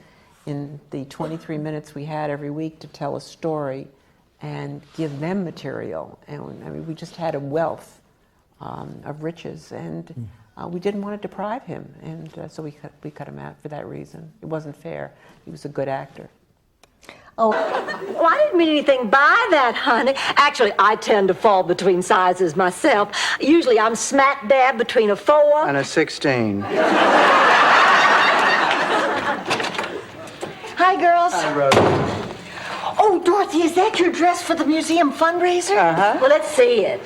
in the 23 minutes we had every week to tell a story and give them material. And I mean, we just had a wealth of riches, and we didn't want to deprive him, and so we cut him out for that reason. It wasn't fair. He was a good actor. Oh, well, I didn't mean anything by that, honey. Actually, I tend to fall between sizes myself. Usually I'm smack dab between a 4 And a 16. Hi, girls. Hi, Rose. Oh, Dorothy, is that your dress for the museum fundraiser? Uh-huh. Well, let's see it.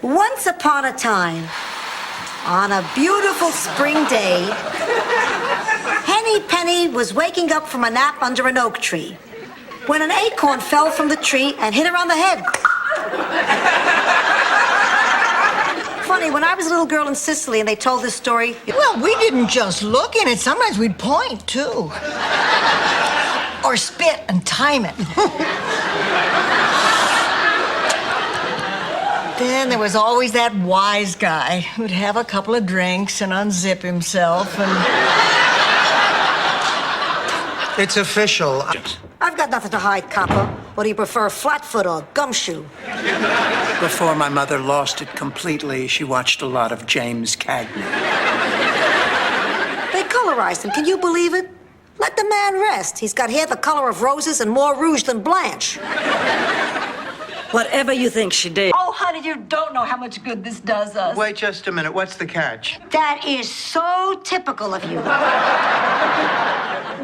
Once upon a time, on a beautiful spring day, Henny Penny was waking up from a nap under an oak tree when an acorn fell from the tree and hit her on the head. Funny, when I was a little girl in Sicily and they told this story... Well, we didn't just look in it. Sometimes we'd point, too. Or spit and time it. Then there was always that wise guy who'd have a couple of drinks and unzip himself and... It's official. I've got nothing to hide, copper. Or do you prefer flatfoot or gumshoe? Before my mother lost it completely, she watched a lot of James Cagney. They colorized him. Can you believe it? Let the man rest. He's got hair the color of roses and more rouge than Blanche. Whatever you think she did. Oh, honey, you don't know how much good this does us. Wait just a minute. What's the catch? That is so typical of you.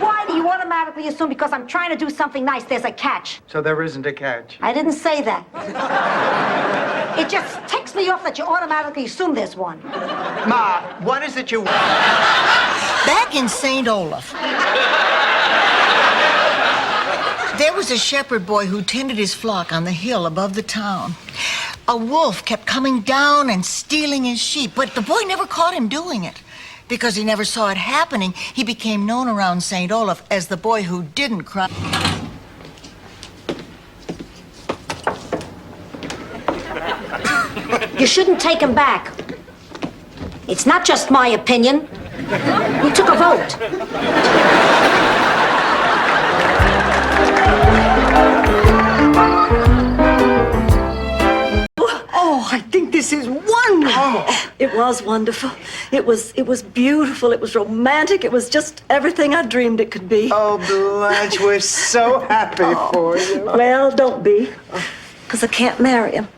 Why do you automatically assume because I'm trying to do something nice, there's a catch? So there isn't a catch. I didn't say that. It just ticks me off that you automatically assume there's one. Ma, what is it you want? Back in St. Olaf, there was a shepherd boy who tended his flock on the hill above the town. A wolf kept coming down and stealing his sheep, but the boy never caught him doing it. Because he never saw it happening, he became known around St. Olaf as the boy who didn't cry. You shouldn't take him back. It's not just my opinion. We took a vote. Oh, I think this is wonderful. It was wonderful. It was beautiful. It was romantic. It was just everything I dreamed it could be. Oh, Blanche, we're so happy for you. Well, don't be. Because I can't marry him.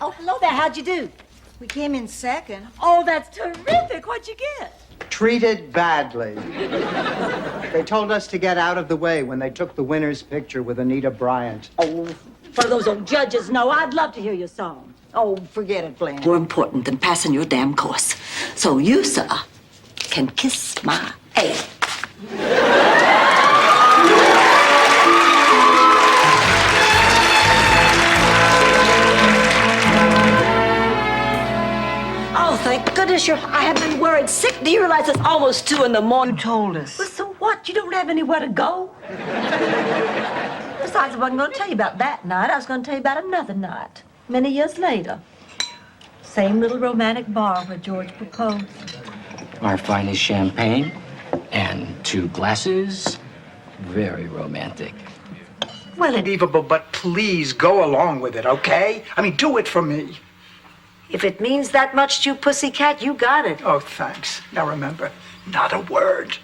Oh, hello there. How'd you do? We came in second. Oh, that's terrific. What'd you get? Treated badly. They told us to get out of the way when they took the winner's picture with Anita Bryant. Oh, for those old judges, no. I'd love to hear your song. Oh, forget it, Blanche. More important than passing your damn course. So you, sir, can kiss my ass. Oh, thank goodness I have been worried sick. Do you realize it's almost 2 in the morning? You told us. Well, so what? You don't have anywhere to go? Besides, I wasn't going to tell you about that night. I was going to tell you about another night. Many years later. Same little romantic bar where George proposed. Our finest champagne and 2 glasses. Very romantic. Well, unbelievable, but please go along with it, okay? I mean, do it for me. If it means that much to you, pussycat, you got it. Oh, thanks. Now remember, not a word.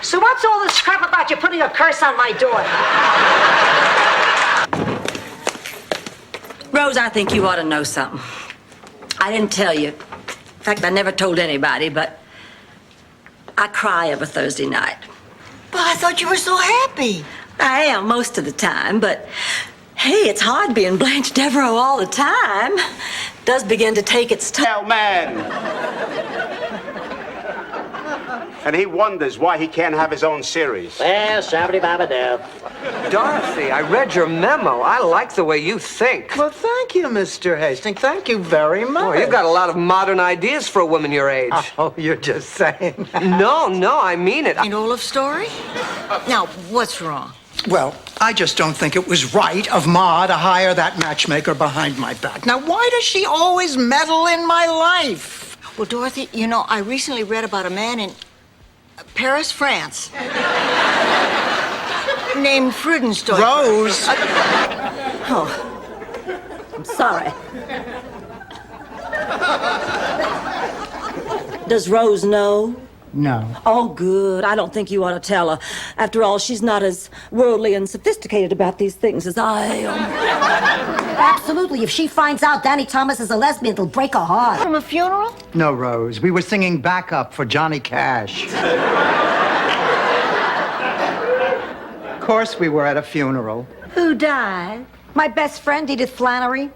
So what's all this crap about you putting a curse on my daughter? Rose, I think you ought to know something. I didn't tell you. In fact, I never told anybody, but I cry every Thursday night. But I thought you were so happy. I am most of the time, but hey, it's hard being Blanche Devereaux all the time. It does begin to take its toll. Man. And he wonders why he can't have his own series. Well, shabba-dabba-dab. Dorothy, I read your memo. I like the way you think. Well, thank you, Mr. Hastings. Thank you very much. Oh, you've got a lot of modern ideas for a woman your age. Oh, you're just saying. No, I mean it. An Olaf story? Now, what's wrong? Well, I just don't think it was right of Ma to hire that matchmaker behind my back. Now, why does she always meddle in my life? Well, Dorothy, you know, I recently read about a man in Paris, France, named Freudenstock. Rose! Oh, I'm sorry. Does Rose know? No. Oh, good. I don't think you ought to tell her. After all, she's not as worldly and sophisticated about these things as I am. Absolutely. If she finds out Danny Thomas is a lesbian, it'll break her heart. From a funeral? No, Rose. We were singing backup for Johnny Cash. Of course we were at a funeral. Who died? My best friend, Edith Flannery.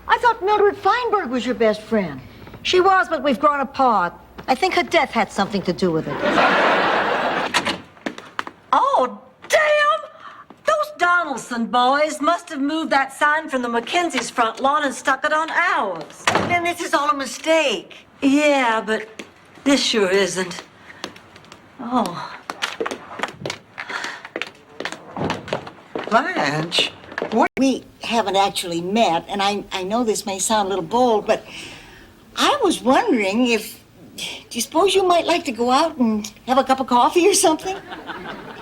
I thought Mildred Feinberg was your best friend. She was, but we've grown apart. I think her death had something to do with it. Oh, damn! Those Donaldson boys must have moved that sign from the Mackenzie's front lawn and stuck it on ours. Then this is all a mistake. Yeah, but this sure isn't. Oh. Blanche? We haven't actually met, and I know this may sound a little bold, but I was wondering if... Do you suppose you might like to go out and have a cup of coffee or something?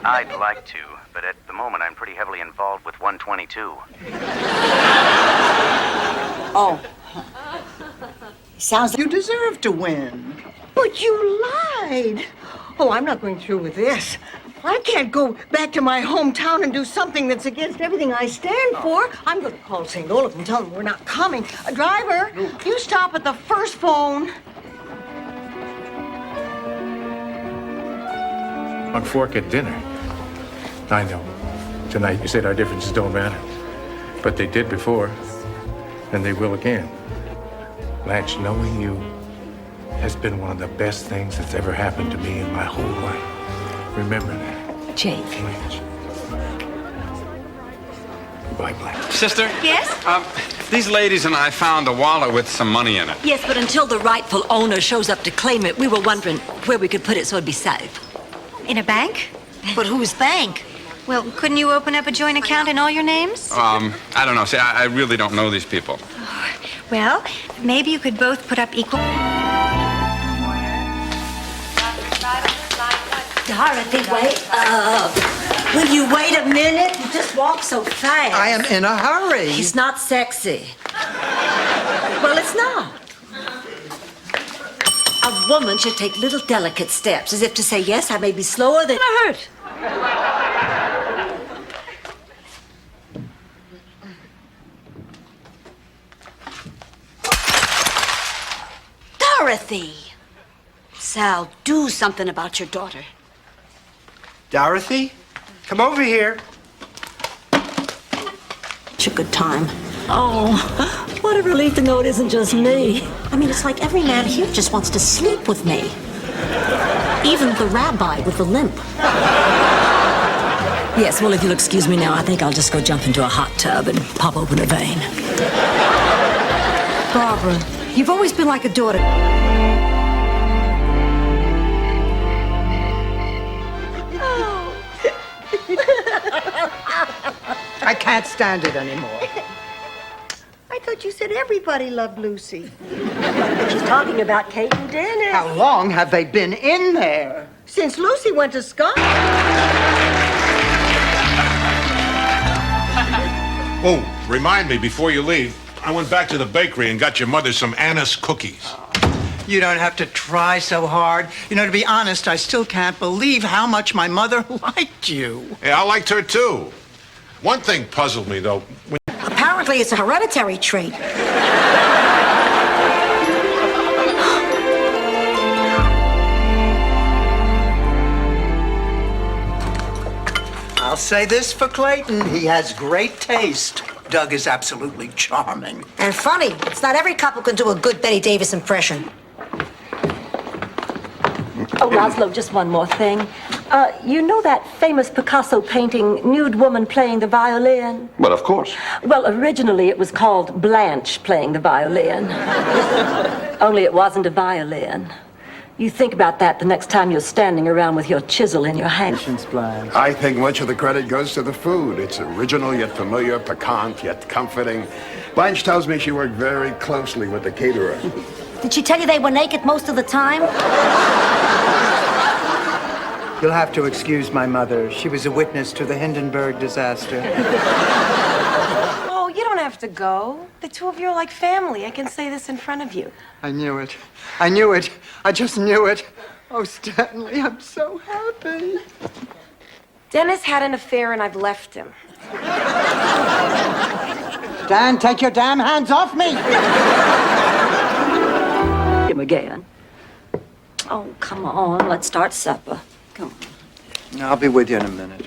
I'd like to, but at the moment I'm pretty heavily involved with 122. Oh. Sounds like... You deserve to win. But you lied. Oh, I'm not going through with this. I can't go back to my hometown and do something that's against everything I stand for. I'm going to call St. Olaf and tell them we're not coming. Driver, you stop at the first phone. On fork at dinner. I know. Tonight you said our differences don't matter. But they did before. And they will again. Blanche, knowing you has been one of the best things that's ever happened to me in my whole life. Remember that. Jake. Blanche. Goodbye, Blanche. Sister? Yes? These ladies and I found a wallet with some money in it. Yes, but until the rightful owner shows up to claim it, we were wondering where we could put it so it'd be safe. In a bank? But whose bank? Well, couldn't you open up a joint account in all your names? I don't know. See, I really don't know these people. Well, maybe you could both put up equal... Dorothy, wait up. Will you wait a minute? You just walk so fast. I am in a hurry. He's not sexy. Well, it's not. A woman should take little delicate steps, as if to say, yes, I may be slower than I hurt. Dorothy! Sal, do something about your daughter. Dorothy, come over here. It's a good time. Oh, what a relief to know it isn't just me. I mean, it's like every man here just wants to sleep with me. Even the rabbi with the limp. Yes, well, if you'll excuse me now, I think I'll just go jump into a hot tub and pop open a vein. Barbara, you've always been like a daughter. I can't stand it anymore. I thought you said everybody loved Lucy. She's talking about Kate and Dennis. How long have they been in there? Since Lucy went to Scotland. Oh, remind me before you leave, I went back to the bakery and got your mother some anise cookies. You don't have to try so hard. You know, to be honest, I still can't believe how much my mother liked you. Yeah, I liked her too. One thing puzzled me, though. Apparently, it's a hereditary trait. I'll say this for Clayton. He has great taste. Doug is absolutely charming. And funny. It's not every couple can do a good Betty Davis impression. Oh, Laszlo, just one more thing. You know that famous Picasso painting, Nude Woman Playing the Violin? Well, of course. Well, originally it was called Blanche Playing the Violin. Only it wasn't a violin. You think about that the next time you're standing around with your chisel in your hand. I think much of the credit goes to the food. It's original yet familiar, piquant yet comforting. Blanche tells me she worked very closely with the caterer. Did she tell you they were naked most of the time? You'll have to excuse my mother. She was a witness to the Hindenburg disaster. Oh, you don't have to go. The two of you are like family. I can say this in front of you. I knew it. I knew it. I just knew it. Oh, Stanley, I'm so happy. Dennis had an affair and I've left him. Dan, take your damn hands off me! Him again. Oh, come on. Let's start supper. Come on. I'll be with you in a minute.